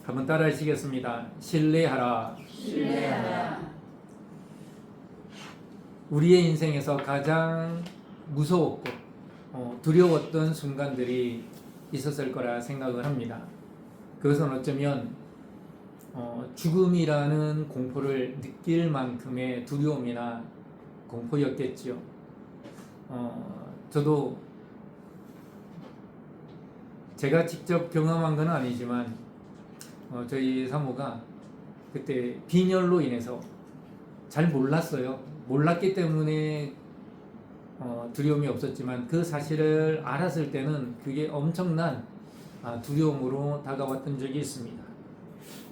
한번 따라 하시겠습니다. 신뢰하라. 신뢰하라. 우리의 인생에서 가장 무서웠고 두려웠던 순간들이 있었을 거라 생각을 합니다. 그것은 어쩌면 죽음이라는 공포를 느낄 만큼의 두려움이나 공포였겠지요. 저도 제가 직접 경험한 건 아니지만 저희 사모가 그때 빈혈로 인해서 잘 몰랐어요. 몰랐기 때문에 두려움이 없었지만 그 사실을 알았을 때는 그게 엄청난 두려움으로 다가왔던 적이 있습니다.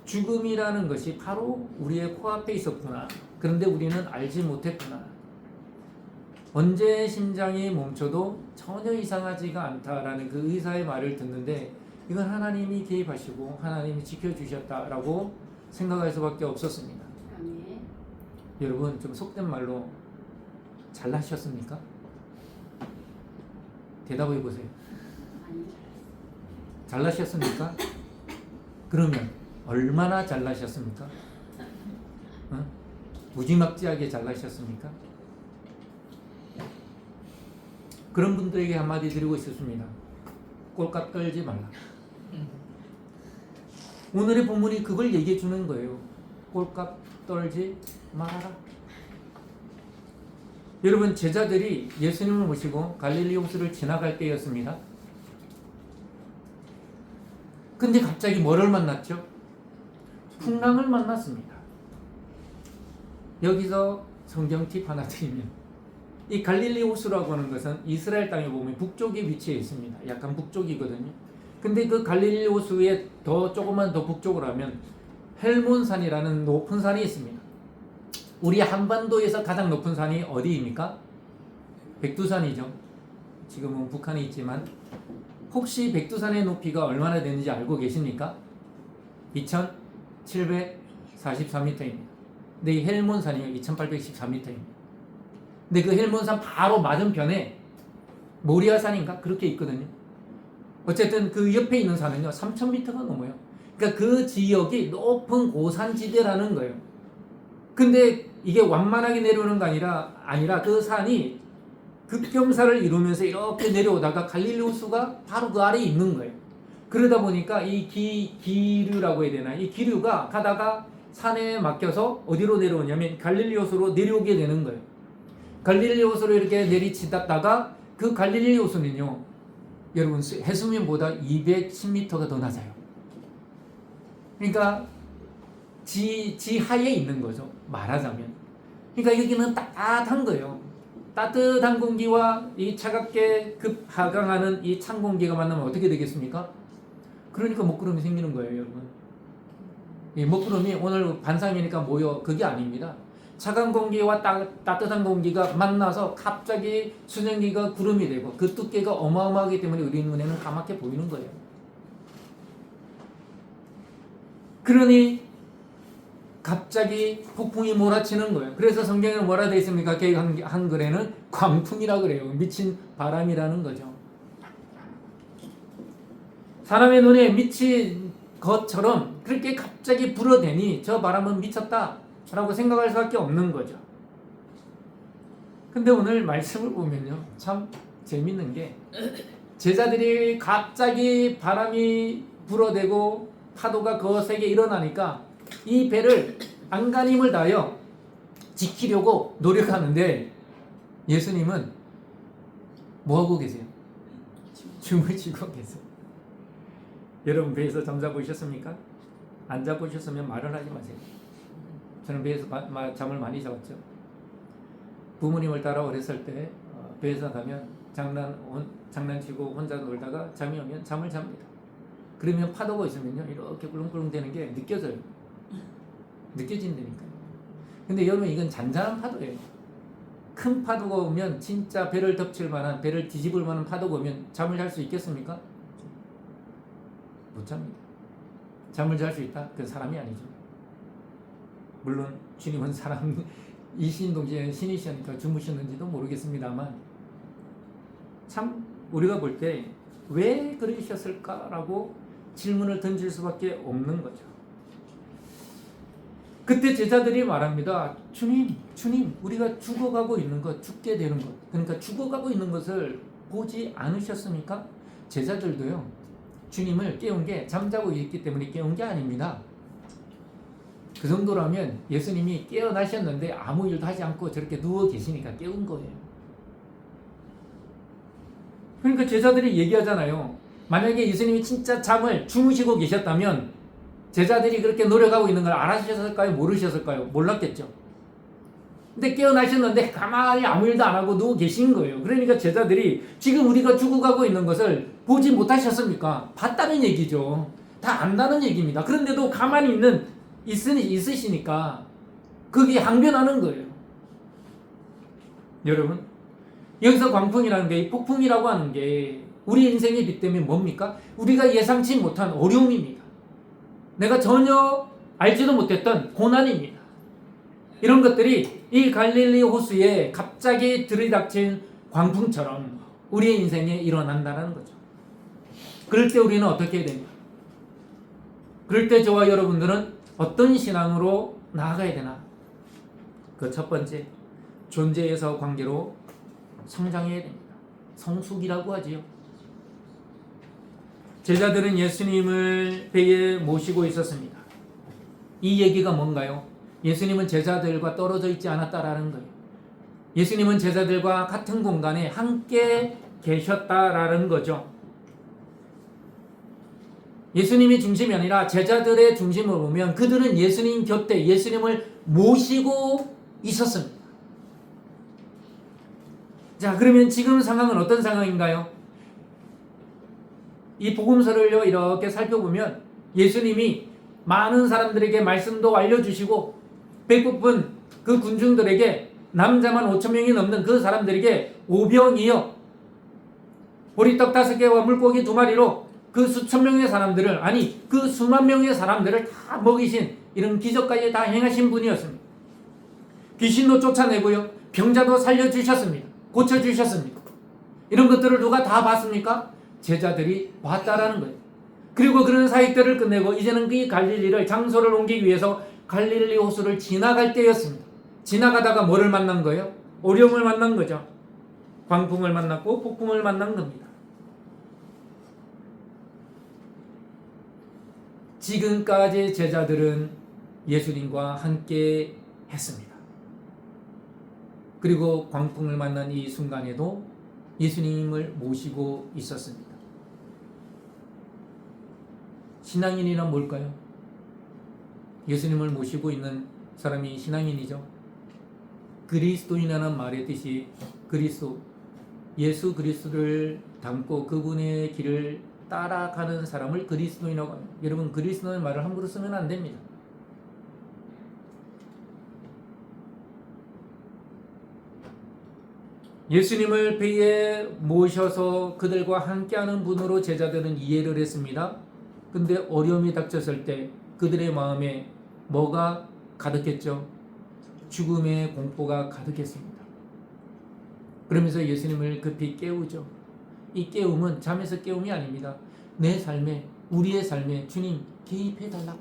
죽음이라는 것이 바로 우리의 코앞에 있었구나. 그런데 우리는 알지 못했구나. 언제 심장이 멈춰도 전혀 이상하지가 않다라는 그 의사의 말을 듣는데 이건 하나님이 개입하시고 하나님이 지켜주셨다라고 생각할 수밖에 없었습니다. 아멘. 여러분 좀 속된 말로 잘나셨습니까? 대답해 보세요. 아니. 잘나셨습니까? 그러면 얼마나 잘나셨습니까? 무지막지하게 잘나셨습니까? 그런 분들에게 한마디 드리고 싶습니다. 꼴값 떨지 말라. 오늘의 본문이 그걸 얘기해 주는 거예요. 꼴값 떨지 말아라. 여러분, 제자들이 예수님을 모시고 갈릴리 호수를 지나갈 때였습니다. 근데 갑자기 뭐를 만났죠? 풍랑을 만났습니다. 여기서 성경 팁 하나 드리면, 이 갈릴리 호수라고 하는 것은 이스라엘 땅에 보면 북쪽에 위치해 있습니다. 약간 북쪽이거든요. 근데 그 갈릴리 호수에 조금만 더 북쪽으로 하면 헬몬산이라는 높은 산이 있습니다. 우리 한반도에서 가장 높은 산이 어디입니까? 백두산이죠. 지금은 북한에 있지만 혹시 백두산의 높이가 얼마나 되는지 알고 계십니까? 2744m입니다. 근데 이 헬몬산이 2814m입니다. 근데 그 헬몬산 바로 맞은편에 모리아산인가? 그렇게 있거든요. 어쨌든 그 옆에 있는 산은요 3000m가 넘어요. 그러니까 그 지역이 높은 고산지대라는 거예요. 근데 이게 완만하게 내려오는 거 아니라 그 산이 급경사를 이루면서 이렇게 내려오다가 갈릴리 호수가 바로 그 아래에 있는 거예요. 그러다 보니까 이 기류라고 해야 되나? 이 기류가 가다가 산에 막혀서 어디로 내려오냐면 갈릴리 호수로 내려오게 되는 거예요. 갈릴리 호수로 이렇게 내리치다가 그 갈릴리 호수는요, 여러분 해수면보다 210m가 더 낮아요. 그러니까 지하에 있는 거죠. 말하자면. 그러니까 여기는 따뜻한 거예요. 따뜻한 공기와 이 차갑게 급하강하는 이 찬 공기가 만나면 어떻게 되겠습니까? 그러니까 먹구름이 생기는 거예요, 여러분. 이 먹구름이 오늘 반상이니까 모여, 그게 아닙니다. 차가운 공기와 따뜻한 공기가 만나서 갑자기 수증기가 구름이 되고 그 두께가 어마어마하기 때문에 우리 눈에는 까맣게 보이는 거예요. 그러니 갑자기 폭풍이 몰아치는 거예요. 그래서 성경에 뭐라 되어 있습니까? 한글에는 광풍이라 그래요. 미친 바람이라는 거죠. 사람의 눈에 미친 것처럼 그렇게 갑자기 불어대니 저 바람은 미쳤다라고 생각할 수밖에 없는 거죠. 근데 오늘 말씀을 보면요, 참 재밌는 게 제자들이 갑자기 바람이 불어대고 파도가 거세게 일어나니까 이 배를 안간힘을 다하여 지키려고 노력하는데 예수님은 뭐하고 계세요? 춤을 추고 계세요. 여러분 배에서 잠자보셨습니까? 안 자보셨으면 말을 하지 마세요. 저는 배에서 잠을 많이 자봤죠. 부모님을 따라 어렸을 때 배에서 가면 장난치고 혼자 놀다가 잠이 오면 잠을 잡니다. 그러면 파도가 있으면요 이렇게 꿀렁꿀렁 되는 게 느껴져요. 느껴진다니까요. 근데 여러분 이건 잔잔한 파도예요. 큰 파도가 오면 진짜 배를 덮칠 만한, 배를 뒤집을 만한 파도가 오면 잠을 잘 수 있겠습니까? 못 잡니다. 잠을 잘 수 있다? 그건 사람이 아니죠. 물론 주님은 사람, 이신 동지는 신이시니까 주무셨는지도 모르겠습니다만 참 우리가 볼 때 왜 그러셨을까라고 질문을 던질 수밖에 없는 거죠. 그때 제자들이 말합니다. 주님, 우리가 죽어가고 있는 것, 죽게 되는 것, 그러니까 죽어가고 있는 것을 보지 않으셨습니까? 제자들도요, 주님을 깨운 게 잠자고 있기 때문에 깨운 게 아닙니다. 그 정도라면 예수님이 깨어나셨는데 아무 일도 하지 않고 저렇게 누워 계시니까 깨운 거예요. 그러니까 제자들이 얘기하잖아요. 만약에 예수님이 진짜 잠을 주무시고 계셨다면 제자들이 그렇게 노력하고 있는 걸 알아셨을까요? 모르셨을까요? 몰랐겠죠. 근데 깨어나셨는데 가만히 아무 일도 안 하고 누워 계신 거예요. 그러니까 제자들이 지금 우리가 죽어가고 있는 것을 보지 못하셨습니까? 봤다는 얘기죠. 다 안다는 얘기입니다. 그런데도 가만히 있으시니까 그게 항변하는 거예요. 여러분, 여기서 광풍이라는 게, 폭풍이라고 하는 게 우리 인생의 빛 때문에 뭡니까? 우리가 예상치 못한 어려움입니다. 내가 전혀 알지도 못했던 고난입니다. 이런 것들이 이 갈릴리 호수에 갑자기 들이닥친 광풍처럼 우리의 인생에 일어난다는 거죠. 그럴 때 우리는 어떻게 해야 됩니까? 그럴 때 저와 여러분들은 어떤 신앙으로 나아가야 되나? 그 첫 번째, 존재에서 관계로 성장해야 됩니다. 성숙이라고 하지요. 제자들은 예수님을 배에 모시고 있었습니다. 이 얘기가 뭔가요? 예수님은 제자들과 떨어져 있지 않았다라는 거예요. 예수님은 제자들과 같은 공간에 함께 계셨다라는 거죠. 예수님이 중심이 아니라 제자들의 중심을 보면 그들은 예수님 곁에 예수님을 모시고 있었습니다. 자, 그러면 지금 상황은 어떤 상황인가요? 이 복음서를요, 이렇게 살펴보면 예수님이 많은 사람들에게 말씀도 알려주시고 배고픈 그 군중들에게, 남자만 5,000명이 넘는 그 사람들에게 오병이어 보리떡 5개와 물고기 2마리로 그 수천 명의 사람들을, 아니 그 수만 명의 사람들을 다 먹이신 이런 기적까지 다 행하신 분이었습니다. 귀신도 쫓아내고요, 병자도 살려주셨습니다. 고쳐주셨습니다. 이런 것들을 누가 다 봤습니까? 제자들이 봤다라는 거예요. 그리고 그런 사역들을 끝내고 이제는 그 갈릴리를, 장소를 옮기기 위해서 갈릴리 호수를 지나갈 때였습니다. 지나가다가 뭐를 만난 거예요? 어려움을 만난 거죠. 광풍을 만났고 폭풍을 만난 겁니다. 지금까지 제자들은 예수님과 함께 했습니다. 그리고 광풍을 만난 이 순간에도 예수님을 모시고 있었습니다. 신앙인이란 뭘까요? 예수님을 모시고 있는 사람이 신앙인이죠. 그리스도인이라는 말의 뜻이 그리스도, 예수 그리스도를 닮고 그분의 길을 따라가는 사람을 그리스도인이라고 합니다. 여러분, 그리스도의 말을 함부로 쓰면 안 됩니다. 예수님을 배에 모셔서 그들과 함께하는 분으로 제자들은 이해를 했습니다. 근데 어려움이 닥쳤을 때 그들의 마음에 뭐가 가득했죠? 죽음의 공포가 가득했습니다. 그러면서 예수님을 급히 깨우죠. 이 깨움은 잠에서 깨움이 아닙니다. 내 삶에, 우리의 삶에 주님 개입해달라고,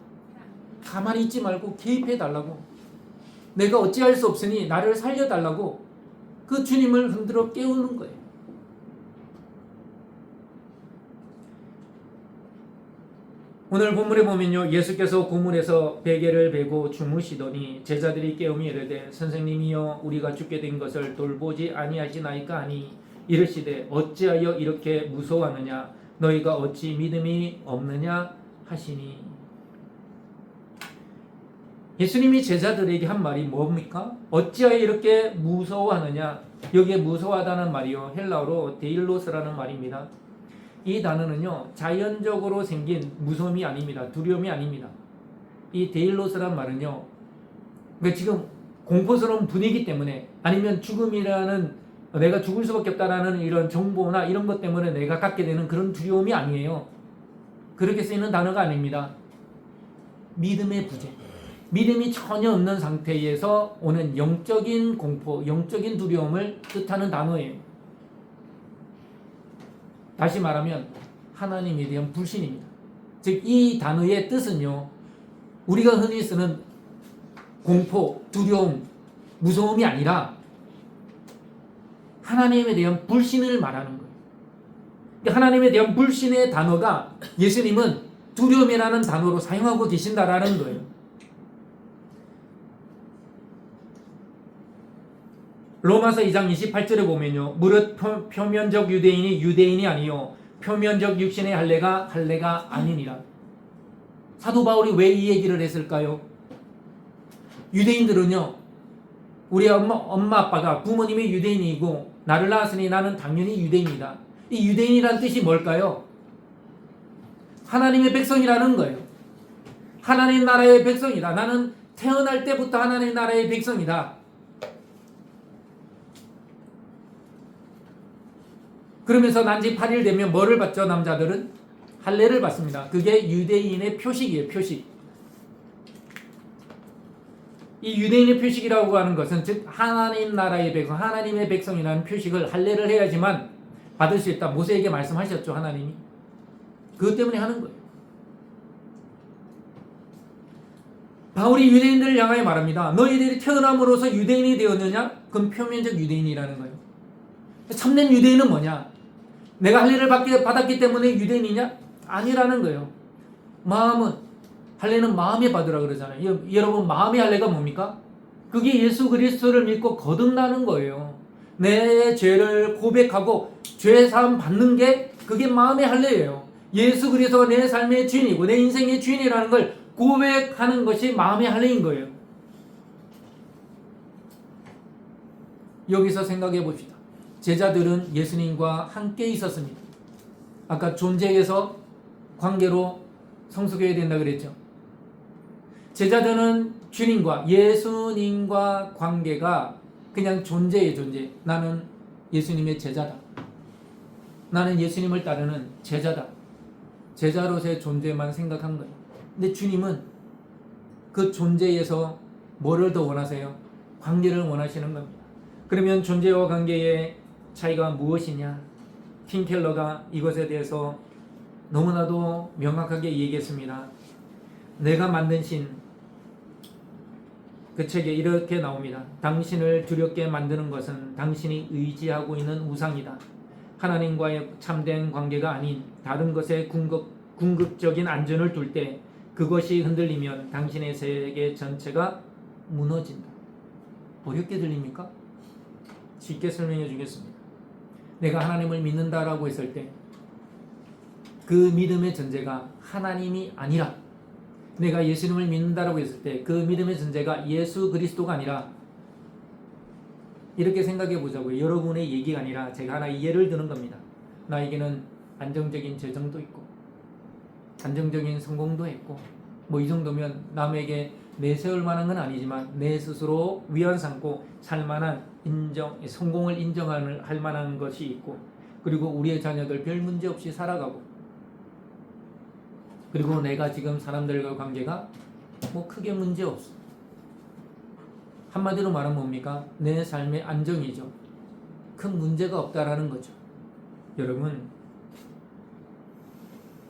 가만히 있지 말고 개입해달라고, 내가 어찌할 수 없으니 나를 살려달라고 그 주님을 흔들어 깨우는 거예요. 오늘 본문에 보면요, 예수께서 고물에서 베개를 베고 주무시더니 제자들이 깨우며 이르되 선생님이여 우리가 죽게 된 것을 돌보지 아니하시나이까 하니 이르시되 어찌하여 이렇게 무서워하느냐 너희가 어찌 믿음이 없느냐 하시니. 예수님이 제자들에게 한 말이 뭡니까? 어찌하여 이렇게 무서워하느냐. 여기에 무서워하다는 말이요, 헬라어로 데일로스라는 말입니다. 이 단어는요, 자연적으로 생긴 무서움이 아닙니다. 두려움이 아닙니다. 이 데일로스란 말은요, 그러니까 지금 공포스러운 분위기 때문에, 아니면 죽음이라는, 내가 죽을 수밖에 없다라는 이런 정보나 이런 것 때문에 내가 갖게 되는 그런 두려움이 아니에요. 그렇게 쓰이는 단어가 아닙니다. 믿음의 부재, 믿음이 전혀 없는 상태에서 오는 영적인 공포, 영적인 두려움을 뜻하는 단어예요. 다시 말하면 하나님에 대한 불신입니다. 즉 이 단어의 뜻은요, 우리가 흔히 쓰는 공포, 두려움, 무서움이 아니라 하나님에 대한 불신을 말하는 거예요. 하나님에 대한 불신의 단어가 예수님은 두려움이라는 단어로 사용하고 계신다라는 거예요. 로마서 2장 28절에 보면요, 무릇 표면적 유대인이 유대인이 아니요 표면적 육신의 할례가 아니니라. 사도 바울이 왜 이 얘기를 했을까요? 유대인들은요, 우리 엄마 아빠가 부모님이 유대인이고 나를 낳았으니 나는 당연히 유대인이다. 이 유대인이란 뜻이 뭘까요? 하나님의 백성이라는 거예요. 하나님 나라의 백성이다. 나는 태어날 때부터 하나님 나라의 백성이다. 그러면서 난지 8일 되면 뭐를 받죠? 남자들은 할례를 받습니다. 그게 유대인의 표식이에요. 표식. 이 유대인의 표식이라고 하는 것은 즉 하나님 나라의 백성, 하나님의 백성이라는 표식을 할례를 해야지만 받을 수 있다. 모세에게 말씀하셨죠, 하나님이. 그것 때문에 하는 거예요. 바울이 유대인들을 향하여 말합니다. 너희들이 태어남으로써 유대인이 되었느냐? 그건 표면적 유대인이라는 거예요. 참된 유대인은 뭐냐? 내가 할례를 받았기 때문에 유대인이냐? 아니라는 거예요. 마음은, 할례는 마음에 받으라 그러잖아요. 여러분, 마음의 할례가 뭡니까? 그게 예수 그리스도를 믿고 거듭나는 거예요. 내 죄를 고백하고 죄 사함 받는 게 그게 마음의 할례예요. 예수 그리스도가 내 삶의 주인이고 내 인생의 주인이라는 걸 고백하는 것이 마음의 할례인 거예요. 여기서 생각해 봅시다. 제자들은 예수님과 함께 있었습니다. 아까 존재에서 관계로 성숙해야 된다 그랬죠. 제자들은 주님과 예수님과 관계가 그냥 존재의 존재. 나는 예수님의 제자다. 나는 예수님을 따르는 제자다. 제자로서의 존재만 생각한 거예요. 근데 주님은 그 존재에서 뭐를 더 원하세요? 관계를 원하시는 겁니다. 그러면 존재와 관계의 차이가 무엇이냐? 팀 켈러가 이것에 대해서 너무나도 명확하게 얘기했습니다. 내가 만든 신, 그 책에 이렇게 나옵니다. 당신을 두렵게 만드는 것은 당신이 의지하고 있는 우상이다. 하나님과의 참된 관계가 아닌 다른 것에 궁극적인 안전을 둘 때 그것이 흔들리면 당신의 세계 전체가 무너진다. 어렵게 들립니까? 쉽게 설명해 주겠습니다. 내가 하나님을 믿는다라고 했을 때 그 믿음의 전제가 하나님이 아니라, 내가 예수님을 믿는다라고 했을 때 그 믿음의 전제가 예수 그리스도가 아니라, 이렇게 생각해 보자고요. 여러분의 얘기가 아니라 제가 하나 예를 드는 겁니다. 나에게는 안정적인 재정도 있고 안정적인 성공도 있고 뭐 이 정도면 남에게 내세울 만한 건 아니지만 내 스스로 위안 삼고 살만한 성공을 인정할 만한 것이 있고, 그리고 우리의 자녀들 별 문제 없이 살아가고, 그리고 내가 지금 사람들과 관계가 뭐 크게 문제 없어. 한마디로 말하면 뭡니까? 내 삶의 안정이죠. 큰 문제가 없다라는 거죠. 여러분,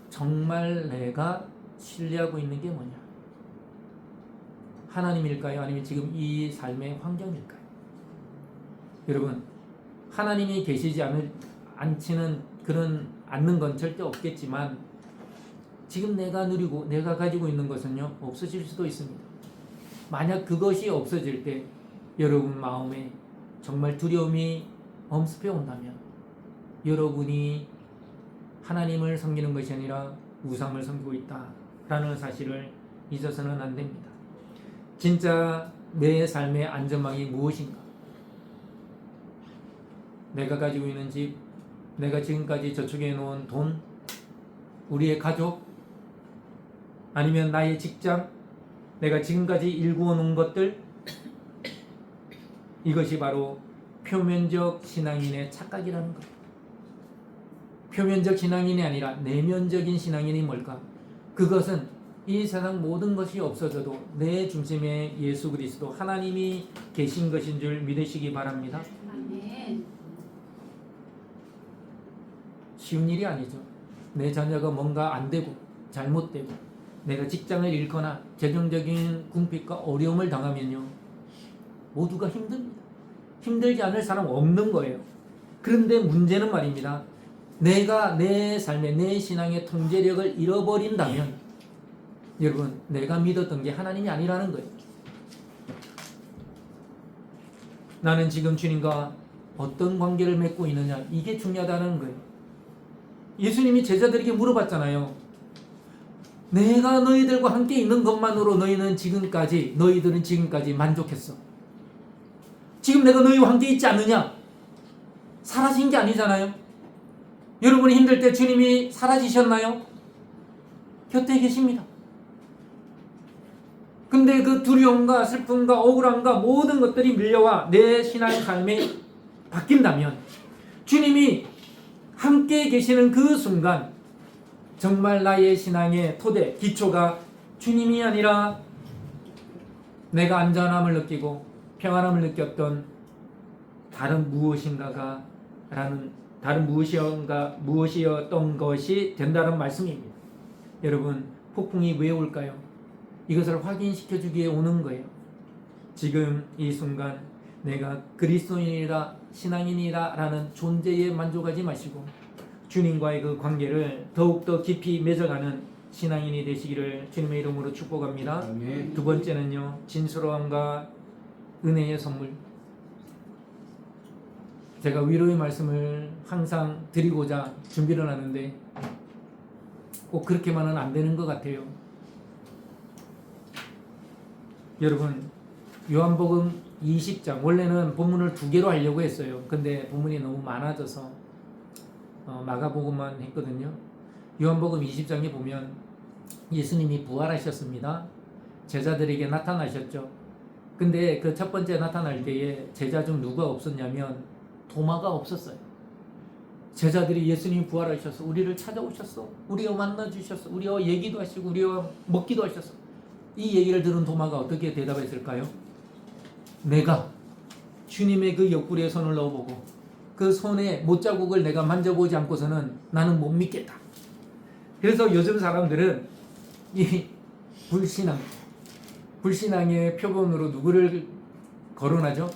정말 내가 신뢰하고 있는 게 뭐냐? 하나님일까요? 아니면 지금 이 삶의 환경일까요? 여러분, 하나님이 계시지 않는 건 절대 없겠지만 지금 내가 누리고 내가 가지고 있는 것은요, 없어질 수도 있습니다. 만약 그것이 없어질 때 여러분 마음에 정말 두려움이 엄습해 온다면 여러분이 하나님을 섬기는 것이 아니라 우상을 섬기고 있다라는 사실을 잊어서는 안 됩니다. 진짜 내 삶의 안전망이 무엇인가? 내가 가지고 있는 집, 내가 지금까지 저축해 놓은 돈, 우리의 가족, 아니면 나의 직장, 내가 지금까지 일구어 놓은 것들, 이것이 바로 표면적 신앙인의 착각이라는 것. 표면적 신앙인이 아니라 내면적인 신앙인이 뭘까? 그것은 이 세상 모든 것이 없어져도 내 중심에 예수 그리스도 하나님이 계신 것인 줄 믿으시기 바랍니다. 아멘. 쉬운 일이 아니죠. 내 자녀가 뭔가 안 되고 잘못되고 내가 직장을 잃거나 재정적인 궁핍과 어려움을 당하면요, 모두가 힘듭니다. 힘들지 않을 사람 없는 거예요. 그런데 문제는 말입니다. 내가 내 삶의, 내 신앙의 통제력을 잃어버린다면 여러분, 내가 믿었던 게 하나님이 아니라는 거예요. 나는 지금 주님과 어떤 관계를 맺고 있느냐, 이게 중요하다는 거예요. 예수님이 제자들에게 물어봤잖아요. 내가 너희들과 함께 있는 것만으로 너희들은 지금까지 만족했어. 지금 내가 너희와 함께 있지 않느냐? 사라진 게 아니잖아요. 여러분이 힘들 때 주님이 사라지셨나요? 곁에 계십니다. 근데 그 두려움과 슬픔과 억울함과 모든 것들이 밀려와 내 신앙 삶이 바뀐다면, 주님이 함께 계시는 그 순간 정말 나의 신앙의 토대, 기초가 주님이 아니라 내가 안전함을 느끼고 평안함을 느꼈던 다른 무엇이었던 것이 된다는 말씀입니다. 여러분, 폭풍이 왜 올까요? 이것을 확인시켜 주기에 오는 거예요. 지금 이 순간 내가 그리스도인이라 신앙인이라 라는 존재에 만족하지 마시고 주님과의 그 관계를 더욱더 깊이 맺어가는 신앙인이 되시기를 주님의 이름으로 축복합니다. 아멘. 두 번째는요, 진솔함과 은혜의 선물. 제가 위로의 말씀을 항상 드리고자 준비를 하는데 꼭 그렇게만은 안 되는 것 같아요. 여러분, 요한복음 20장, 원래는 본문을 2개로 하려고 했어요. 근데 본문이 너무 많아져서 마가복음만 했거든요. 요한복음 20장에 보면 예수님이 부활하셨습니다. 제자들에게 나타나셨죠. 근데 그 첫 번째 나타날 때에 제자 중 누가 없었냐면 도마가 없었어요. 제자들이 예수님이 부활하셔서 우리를 찾아오셨어, 우리와 만나주셨어, 우리와 얘기도 하시고 우리와 먹기도 하셨어. 이 얘기를 들은 도마가 어떻게 대답했을까요? 내가 주님의 그 옆구리에 손을 넣어보고 그 손에 못자국을 내가 만져보지 않고서는 나는 못 믿겠다. 그래서 요즘 사람들은 이 불신앙의 표본으로 누구를 거론하죠?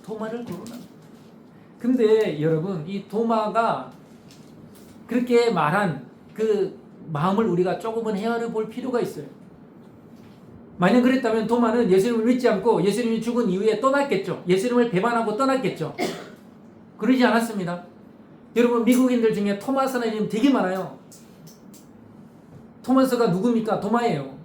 도마를 거론합니다. 근데 여러분, 이 도마가 그렇게 말한 그 마음을 우리가 조금은 헤아려 볼 필요가 있어요. 만약 그랬다면 도마는 예수님을 믿지 않고 예수님이 죽은 이후에 떠났겠죠. 예수님을 배반하고 떠났겠죠. 그러지 않았습니다. 여러분, 미국인들 중에 토마스라는 이름 되게 많아요. 토마스가 누굽니까? 도마예요.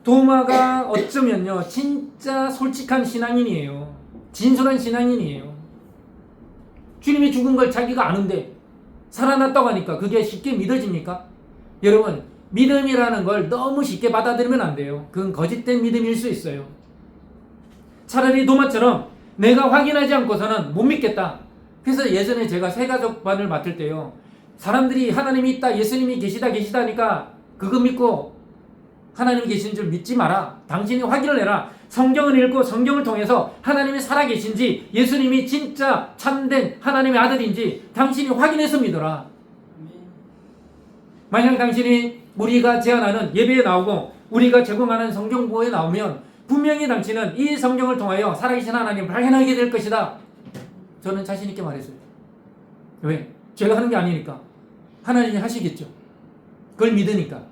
도마가 어쩌면요, 진짜 솔직한 신앙인이에요. 진솔한 신앙인이에요. 주님이 죽은 걸 자기가 아는데 살아났다고 하니까 그게 쉽게 믿어집니까? 여러분, 믿음이라는 걸 너무 쉽게 받아들이면 안 돼요. 그건 거짓된 믿음일 수 있어요. 차라리 도마처럼 내가 확인하지 않고서는 못 믿겠다. 그래서 예전에 제가 새가족반을 맡을 때요, 사람들이 하나님이 있다, 예수님이 계시다 하니까 그거 믿고 하나님이 계신 줄 믿지 마라. 당신이 확인을 해라. 성경을 읽고 성경을 통해서 하나님이 살아계신지, 예수님이 진짜 참된 하나님의 아들인지 당신이 확인해서 믿어라. 만약 당신이 우리가 제안하는 예배에 나오고 우리가 제공하는 성경 보호에 나오면 분명히 당신은 이 성경을 통하여 살아계신 하나님을 발견하게 될 것이다. 저는 자신 있게 말했어요. 왜? 제가 하는 게 아니니까. 하나님이 하시겠죠. 그걸 믿으니까.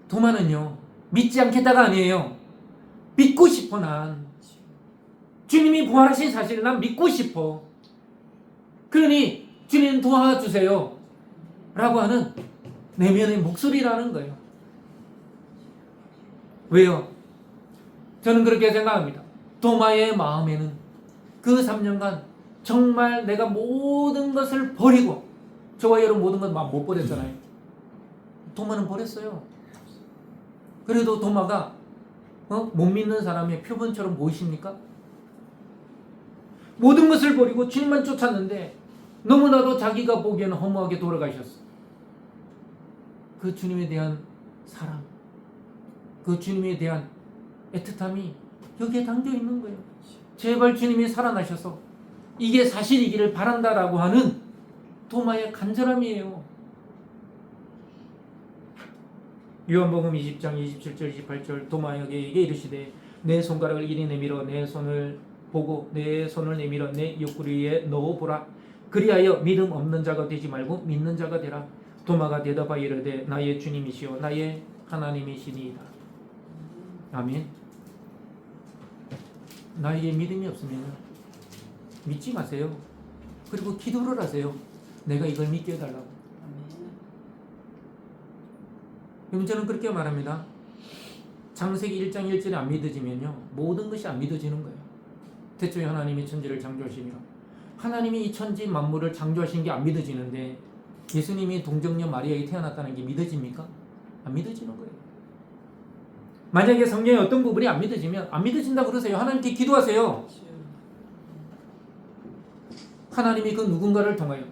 도마는요, 믿지 않겠다가 아니에요. 믿고 싶어. 난 주님이 부활하신 사실을 난 믿고 싶어. 그러니 주님 도와주세요 라고 하는 내면의 목소리라는 거예요. 왜요? 저는 그렇게 생각합니다. 도마의 마음에는 그 3년간 정말 내가 모든 것을 버리고, 저와 여러분 모든 것 못 버렸잖아요. 도마는 버렸어요. 그래도 도마가 못 믿는 사람의 표본처럼 보이십니까? 모든 것을 버리고 주님만 쫓았는데 너무나도 자기가 보기에는 허무하게 돌아가셨어. 그 주님에 대한 사랑, 그 주님에 대한 애틋함이 여기에 담겨 있는 거예요. 제발 주님이 살아나셔서 이게 사실이기를 바란다라고 하는 도마의 간절함이에요. 요한복음 20장 27절 28절 도마에게 이르시되 내 손가락을 이리 내밀어 내 손을 보고 내 손을 내밀어 내 옆구리에 넣어보라. 그리하여 믿음 없는 자가 되지 말고 믿는 자가 되라. 도마가 대답하여 이르되 나의 주님이시여 나의 하나님이시니이다. 아멘. 나에게 믿음이 없으면 믿지 마세요. 그리고 기도를 하세요. 내가 이걸 믿게 해달라고. 그럼 저는 그렇게 말합니다. 창세기 1장 1절에 안 믿어지면요 모든 것이 안 믿어지는 거예요. 태초에 하나님이 천지를 창조하시며 하나님이 이 천지 만물을 창조하신 게 안 믿어지는데 예수님이 동정녀 마리아에 태어났다는 게 믿어집니까? 안 믿어지는 거예요. 만약에 성경의 어떤 부분이 안 믿어지면 안 믿어진다 그러세요. 하나님께 기도하세요. 하나님이 그 누군가를 통하여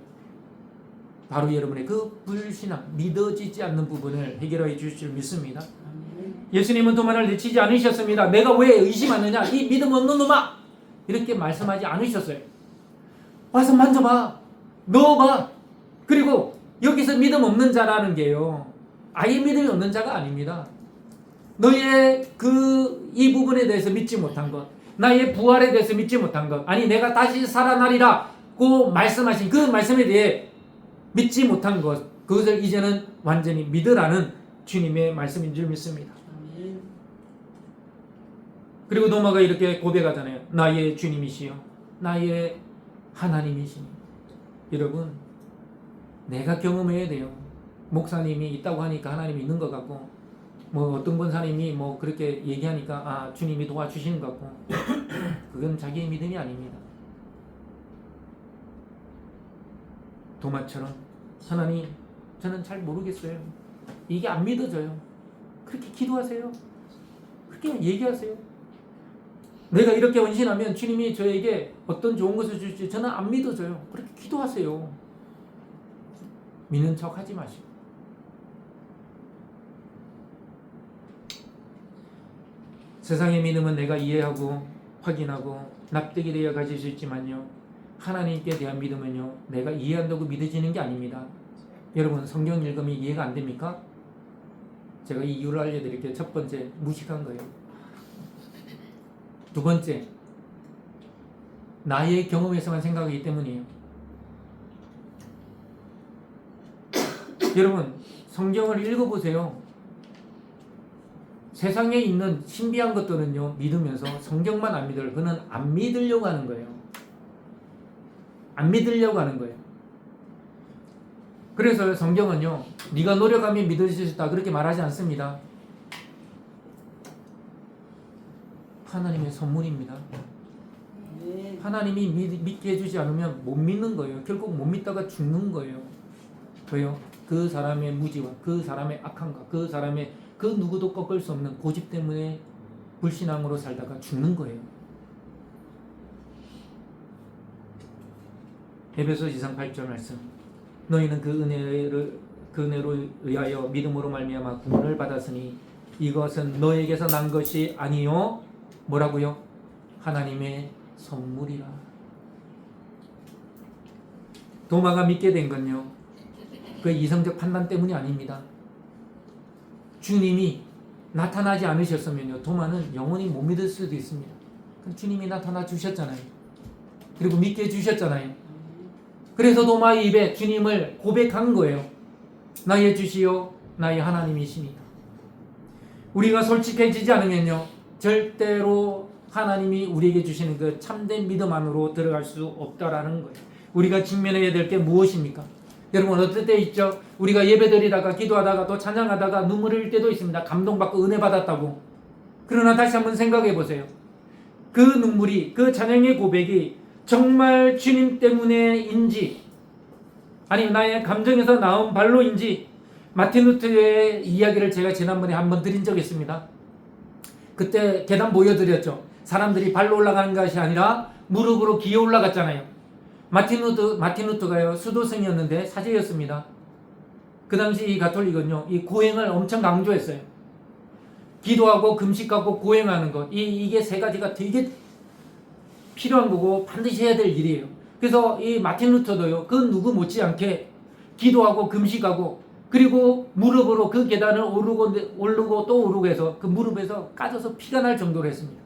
바로 여러분의 그 불신앙, 믿어지지 않는 부분을 해결해 주실 줄 믿습니다. 예수님은 도마를 내치지 않으셨습니다. 내가 왜 의심하느냐? 이 믿음 없는 놈아! 이렇게 말씀하지 않으셨어요. 와서 만져봐. 넣어봐. 그리고 여기서 믿음 없는 자라는 게요. 아예 믿음이 없는 자가 아닙니다. 너의 이 부분에 대해서 믿지 못한 것, 나의 부활에 대해서 믿지 못한 것, 아니 내가 다시 살아나리라고 말씀하신 그 말씀에 대해 믿지 못한 것, 그것을 이제는 완전히 믿으라는 주님의 말씀인 줄 믿습니다. 그리고 도마가 이렇게 고백하잖아요. 나의 주님이시여 나의 하나님이시니. 여러분 내가 경험해야 돼요. 목사님이 있다고 하니까 하나님이 있는 것 같고 뭐 어떤 권사님이 뭐 그렇게 얘기하니까 아 주님이 도와주시는 것 같고 그건 자기의 믿음이 아닙니다. 도마처럼 하나님 저는 잘 모르겠어요. 이게 안 믿어져요. 그렇게 기도하세요. 그렇게 얘기하세요. 내가 이렇게 헌신하면 주님이 저에게 어떤 좋은 것을 줄지 저는 안 믿어져요. 그렇게 기도하세요. 믿는 척 하지 마시고. 세상의 믿음은 내가 이해하고 확인하고 납득이 되어 가질 수 있지만요, 하나님께 대한 믿음은요 내가 이해한다고 믿어지는 게 아닙니다. 여러분 성경 읽으면 이해가 안 됩니까? 제가 이 이유를 알려드릴게요. 첫 번째, 무식한 거예요. 두 번째, 나의 경험에서만 생각하기 때문이에요. 여러분 성경을 읽어보세요. 세상에 있는 신비한 것들은요 믿으면서 성경만 안 믿어요. 그는 안 믿으려고 하는 거예요. 안 믿으려고 하는 거예요. 그래서 성경은요 네가 노력하면 믿을 수 있다 그렇게 말하지 않습니다. 하나님의 선물입니다. 하나님이 믿게 해주지 않으면 못 믿는 거예요. 결국 못 믿다가 죽는 거예요. 왜요? 그 사람의 무지와 그 사람의 악함과 그 사람의 그 누구도 꺾을 수 없는 고집 때문에 불신앙으로 살다가 죽는 거예요. 에베소 2장 8절 말씀. 너희는 그 은혜로 의하여 믿음으로 말미암아 구원을 받았으니 이것은 너에게서 난 것이 아니요 뭐라고요? 하나님의 선물이라. 도마가 믿게 된 건요 그 이성적 판단 때문이 아닙니다. 주님이 나타나지 않으셨으면요 도마는 영원히 못 믿을 수도 있습니다. 주님이 나타나 주셨잖아요. 그리고 믿게 해주셨잖아요. 그래서 도마의 입에 주님을 고백한 거예요. 나의 주시요 나의 하나님이십니다. 우리가 솔직해지지 않으면요 절대로 하나님이 우리에게 주시는 그 참된 믿음 안으로 들어갈 수 없다라는 거예요. 우리가 직면해야 될 게 무엇입니까? 여러분 어떨 때 있죠? 우리가 예배드리다가 기도하다가 또 찬양하다가 눈물을 흘릴 때도 있습니다. 감동받고 은혜 받았다고. 그러나 다시 한번 생각해 보세요. 그 눈물이, 그 찬양의 고백이 정말 주님 때문에인지 아니면 나의 감정에서 나온 발로인지, 마틴 루터의 이야기를 제가 지난번에 한번 드린 적이 있습니다. 그때 계단 보여드렸죠. 사람들이 발로 올라가는 것이 아니라 무릎으로 기어 올라갔잖아요. 마틴 루터가요 수도승이었는데 사제였습니다. 그 당시 이 가톨릭은요 이 구행을 엄청 강조했어요. 기도하고 금식하고 고행하는 것, 이게 세 가지가 되게 필요한 거고 반드시 해야 될 일이에요. 그래서 이 마틴 루터도요, 그 누구 못지않게 기도하고 금식하고 그리고 무릎으로 그 계단을 오르고 또 오르고 해서 그 무릎에서 까져서 피가 날 정도로 했습니다.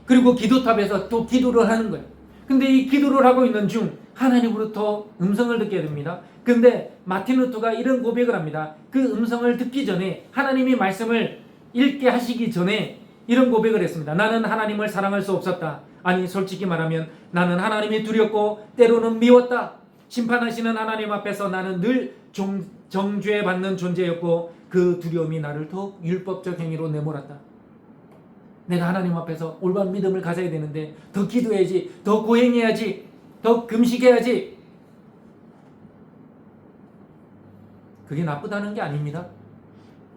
그리고 기도탑에서 또 기도를 하는 거예요. 근데 이 기도를 하고 있는 중 하나님으로부터 음성을 듣게 됩니다. 근데 마틴 루터가 이런 고백을 합니다. 그 음성을 듣기 전에, 하나님이 말씀을 읽게 하시기 전에 이런 고백을 했습니다. 나는 하나님을 사랑할 수 없었다. 아니, 솔직히 말하면 나는 하나님이 두렵고 때로는 미웠다. 심판하시는 하나님 앞에서 나는 늘 정죄받는 존재였고 그 두려움이 나를 더욱 율법적 행위로 내몰았다. 내가 하나님 앞에서 올바른 믿음을 가져야 되는데 더 기도해야지, 더 고행해야지, 더 금식해야지. 그게 나쁘다는 게 아닙니다.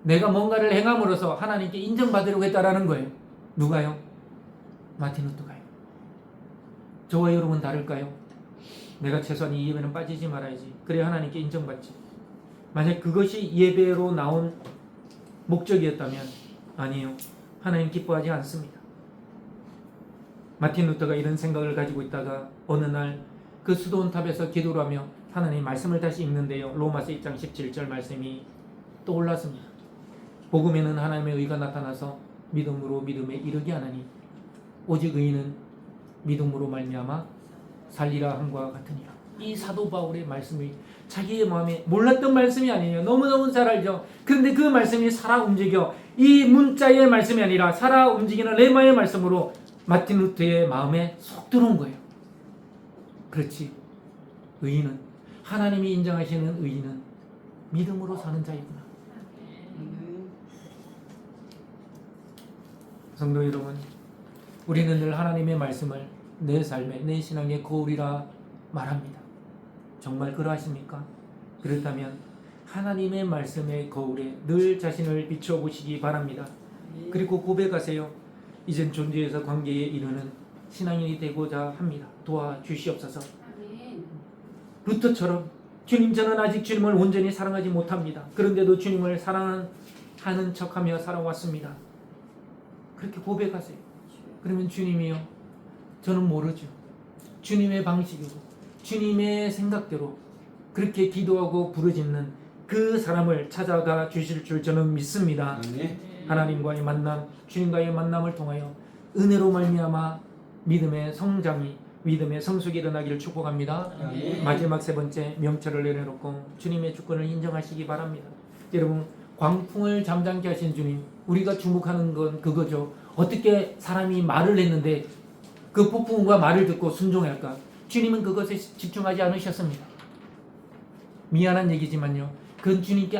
내가 뭔가를 행함으로써 하나님께 인정받으려고 했다라는 거예요. 누가요? 마틴 루터가요. 저와 여러분 다를까요? 내가 최소한 이 예배는 빠지지 말아야지. 그래야 하나님께 인정받지. 만약 그것이 예배로 나온 목적이었다면 아니에요. 하나님 기뻐하지 않습니다. 마틴 루터가 이런 생각을 가지고 있다가 어느 날 그 수도원탑에서 기도를 하며 하나님 말씀을 다시 읽는데요. 로마서 1장 17절 말씀이 떠올랐습니다. 복음에는 하나님의 의가 나타나서 믿음으로 믿음에 이르게 하나니 오직 의인은 믿음으로 말미암아 살리라 함과 같으니라. 이 사도 바울의 말씀이 자기의 마음에 몰랐던 말씀이 아니에요. 너무너무 잘 알죠. 그런데 그 말씀이 살아 움직여, 이 문자의 말씀이 아니라 살아 움직이는 레마의 말씀으로 마틴 루터의 마음에 쏙 들어온 거예요. 그렇지, 의인은, 하나님이 인정하시는 의인은 믿음으로 사는 자이구나. 성도 여러분, 우리는 늘 하나님의 말씀을 내 삶의, 내 신앙의 거울이라 말합니다. 정말 그러하십니까? 그렇다면 하나님의 말씀의 거울에 늘 자신을 비춰보시기 바랍니다. 그리고 고백하세요. 이젠 존재에서 관계에 이르는 신앙인이 되고자 합니다. 도와주시옵소서. 루터처럼 주님, 저는 아직 주님을 온전히 사랑하지 못합니다. 그런데도 주님을 사랑하는 척하며 살아왔습니다. 그렇게 고백하세요. 그러면 주님이요, 저는 모르죠. 주님의 방식이고 주님의 생각대로 그렇게 기도하고 부르짖는 그 사람을 찾아가 주실 줄 저는 믿습니다. 하나님과의 만남, 주님과의 만남을 통하여 은혜로 말미암아 믿음의 성장이, 믿음의 성숙이 일어나기를 축복합니다. 마지막 세 번째, 명철을 내려놓고 주님의 주권을 인정하시기 바랍니다. 여러분, 광풍을 잠잠케 하신 주님, 우리가 주목하는 건 그거죠. 어떻게 사람이 말을 했는데 그 폭풍과 말을 듣고 순종할까? 주님은 그것에 집중하지 않으셨습니다. 미안한 얘기지만요, 그건 주님께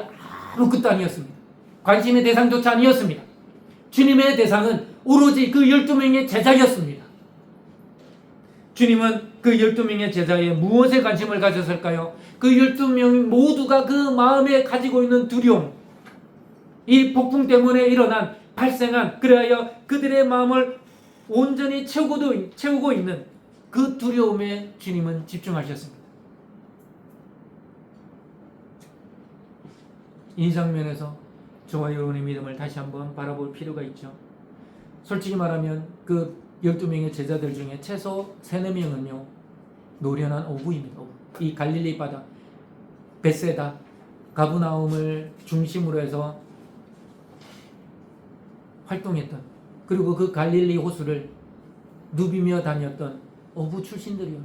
아무것도 아니었습니다. 관심의 대상조차 아니었습니다. 주님의 대상은 오로지 그 12명의 제자였습니다. 주님은 그 12명의 제자에 무엇에 관심을 가졌을까요? 그 12명 모두가 그 마음에 가지고 있는 두려움, 이 폭풍 때문에 일어난, 발생한, 그래야 그들의 마음을 온전히 채우고 있는 그 두려움에 주님은 집중하셨습니다. 이 장면에서 저와 여러분의 믿음을 다시 한번 바라볼 필요가 있죠. 솔직히 말하면 그 12명의 제자들 중에 최소 3-4명은요 노련한 어부입니다. 이 갈릴리 바다, 베세다, 가브나움을 중심으로 해서 활동했던, 그리고 그 갈릴리 호수를 누비며 다녔던 어부 출신들이요.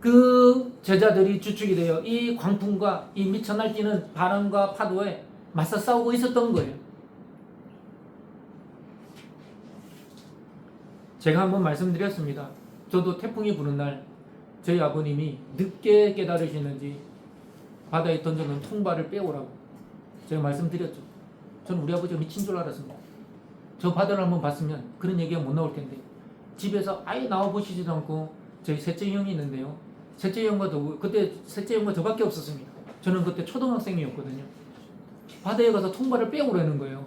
그 제자들이 주축이 되어 이 광풍과 이 미쳐 날뛰는 바람과 파도에 맞서 싸우고 있었던 거예요. 제가 한번 말씀드렸습니다. 저도 태풍이 부는 날 저희 아버님이 늦게 깨달으시는지 바다에 던져놓은 통발을 빼오라고 제가 말씀드렸죠. 저는 우리 아버지가 미친 줄 알았습니다. 저 바다를 한번 봤으면 그런 얘기가 못 나올 텐데, 집에서 아예 나와보시지도 않고, 저희 셋째 형이 있는데요, 셋째 형과 그때 셋째 형과 저밖에 없었습니다. 저는 그때 초등학생이었거든요. 바다에 가서 통발을 빼오라는 거예요.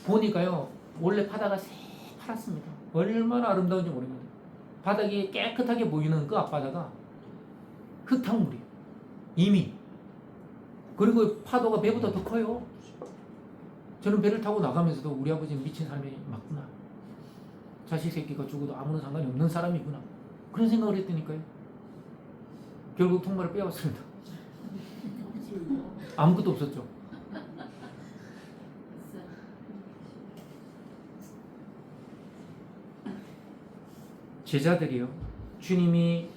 보니까요, 원래 바다가 새파랗습니다. 얼마나 아름다운지 모릅니다. 바닥이 깨끗하게 보이는 그 앞바다가 흙탕물이에요. 이미 그리고 파도가 배보다 더 커요. 저는 배를 타고 나가면서도 우리 아버지는 미친 사람이 맞구나. 자식 새끼가 죽어도 아무런 상관이 없는 사람이구나. 그런 생각을 했다니까요. 결국 통발을 빼왔습니다. 아무것도 없었죠. 제자들이요, 주님이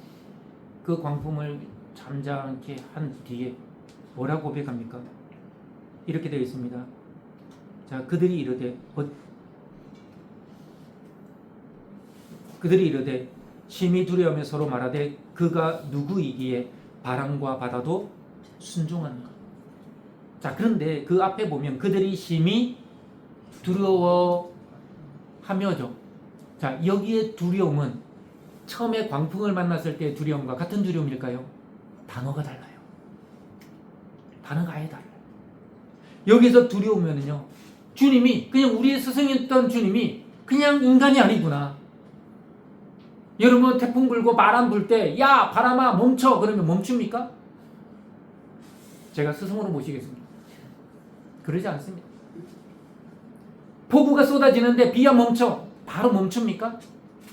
그 광풍을 잠잠케 한 뒤에 뭐라고 고백합니까? 이렇게 되어 있습니다. 자, 그들이 이르되 심히 두려워하며 서로 말하되 그가 누구이기에 바람과 바다도 순종하는가. 자, 그런데 그 앞에 보면 그들이 심히 두려워하며죠. 자, 여기에 두려움은 처음에 광풍을 만났을 때의 두려움과 같은 두려움일까요? 단어가 달라요. 단어가 아예 달라요. 여기서 두려우면은요, 주님이 그냥 우리의 스승이었던 주님이 그냥 인간이 아니구나. 여러분, 태풍 불고 바람 불 때 야 바람아 멈춰 그러면 멈춥니까? 제가 스승으로 모시겠습니다. 그러지 않습니다. 폭우가 쏟아지는데 비야 멈춰 바로 멈춥니까?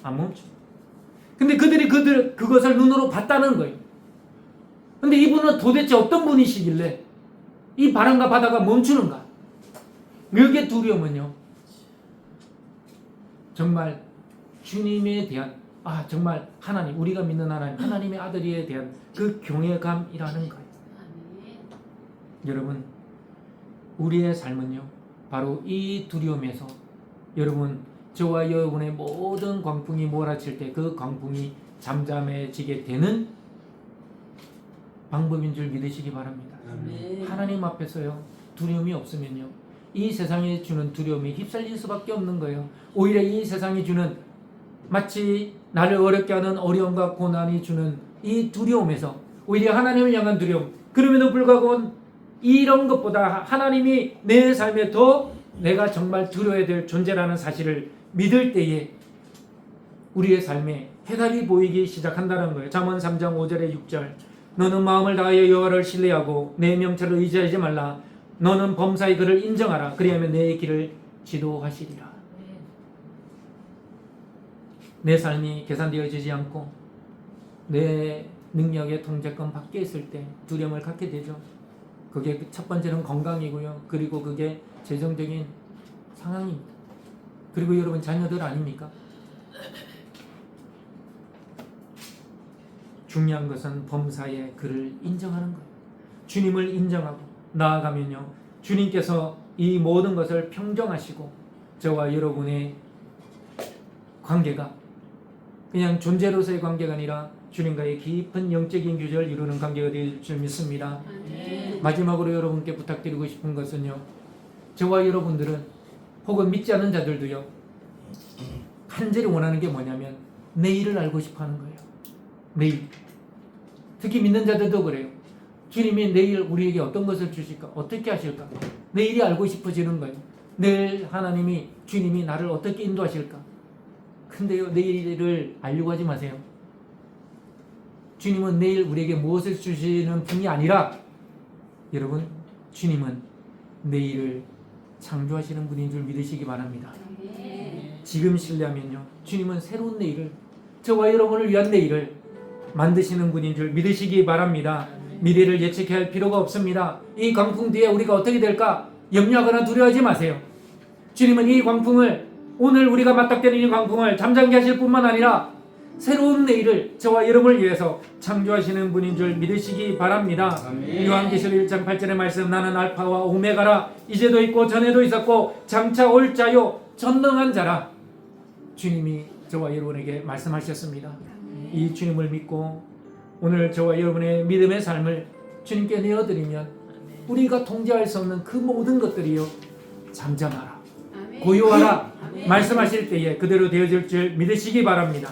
안 멈춰. 근데 그들이 그것을 눈으로 봤다는 거예요. 근데 이분은 도대체 어떤 분이시길래 이 바람과 바다가 멈추는가? 여기에 두려움은요, 정말 주님에 대한, 정말 하나님, 우리가 믿는 하나님, 하나님의 아들에 대한 그 경외감이라는 거예요. 여러분, 우리의 삶은요, 바로 이 두려움에서, 여러분, 저와 여러분의 모든 광풍이 몰아칠 때 그 광풍이 잠잠해지게 되는 방법인 줄 믿으시기 바랍니다. 하나님 앞에서요, 두려움이 없으면요, 이 세상이 주는 두려움이 휩쓸릴 수밖에 없는 거예요. 오히려 이 세상이 주는, 마치 나를 어렵게 하는 어려움과 고난이 주는 이 두려움에서 오히려 하나님을 향한 두려움, 그럼에도 불구하고 이런 것보다 하나님이 내 삶에 더 내가 정말 두려워야 될 존재라는 사실을 믿을 때에 우리의 삶에 해답이 보이기 시작한다는 거예요. 잠언 3장 5절에 6절, 너는 마음을 다하여 여호와를 신뢰하고 내 명철을 의지하지 말라. 너는 범사의 그를 인정하라. 그리하면 내 길을 지도하시리라. 내 삶이 계산되어지지 않고 내 능력의 통제권 밖에 있을 때 두려움을 갖게 되죠. 그게 첫 번째는 건강이고요. 그리고 그게 재정적인 상황입니다. 그리고 여러분 자녀들 아닙니까? 중요한 것은 범사에 그를 인정하는 거예요. 주님을 인정하고 나아가면요, 주님께서 이 모든 것을 평정하시고 저와 여러분의 관계가 그냥 존재로서의 관계가 아니라 주님과의 깊은 영적인 교제를 이루는 관계가 될 줄 믿습니다. 마지막으로 여러분께 부탁드리고 싶은 것은요, 저와 여러분들은 혹은 믿지 않는 자들도요, 간절히 원하는 게 뭐냐면 내일을 알고 싶어 하는 거예요. 내일. 특히 믿는 자들도 그래요. 주님이 내일 우리에게 어떤 것을 주실까? 어떻게 하실까? 내일이 알고 싶어지는 거예요. 내일 하나님이, 주님이 나를 어떻게 인도하실까? 근데요, 내일을 알려고 하지 마세요. 주님은 내일 우리에게 무엇을 주시는 분이 아니라, 여러분, 주님은 내일을 창조하시는 분인 줄 믿으시기 바랍니다. 지금 신뢰하면요, 주님은 새로운 내일을, 저와 여러분을 위한 내일을 만드시는 분인 줄 믿으시기 바랍니다. 미래를 예측할 필요가 없습니다. 이 광풍 뒤에 우리가 어떻게 될까 염려하거나 두려워하지 마세요. 주님은 이 광풍을, 오늘 우리가 맞닥뜨리는 이 광풍을 잠잠케 하실 뿐만 아니라 새로운 내일을 저와 여러분을 위해서 창조하시는 분인 줄 믿으시기 바랍니다. 요한계시록 1장 8절의 말씀, 나는 알파와 오메가라, 이제도 있고 전에도 있었고 장차 올 자요 전능한 자라. 주님이 저와 여러분에게 말씀하셨습니다. 이 주님을 믿고 오늘 저와 여러분의 믿음의 삶을 주님께 내어드리면 우리가 통제할 수 없는 그 모든 것들이요, 잠잠하라, 고요하라 말씀하실 때에 그대로 되어질 줄 믿으시기 바랍니다.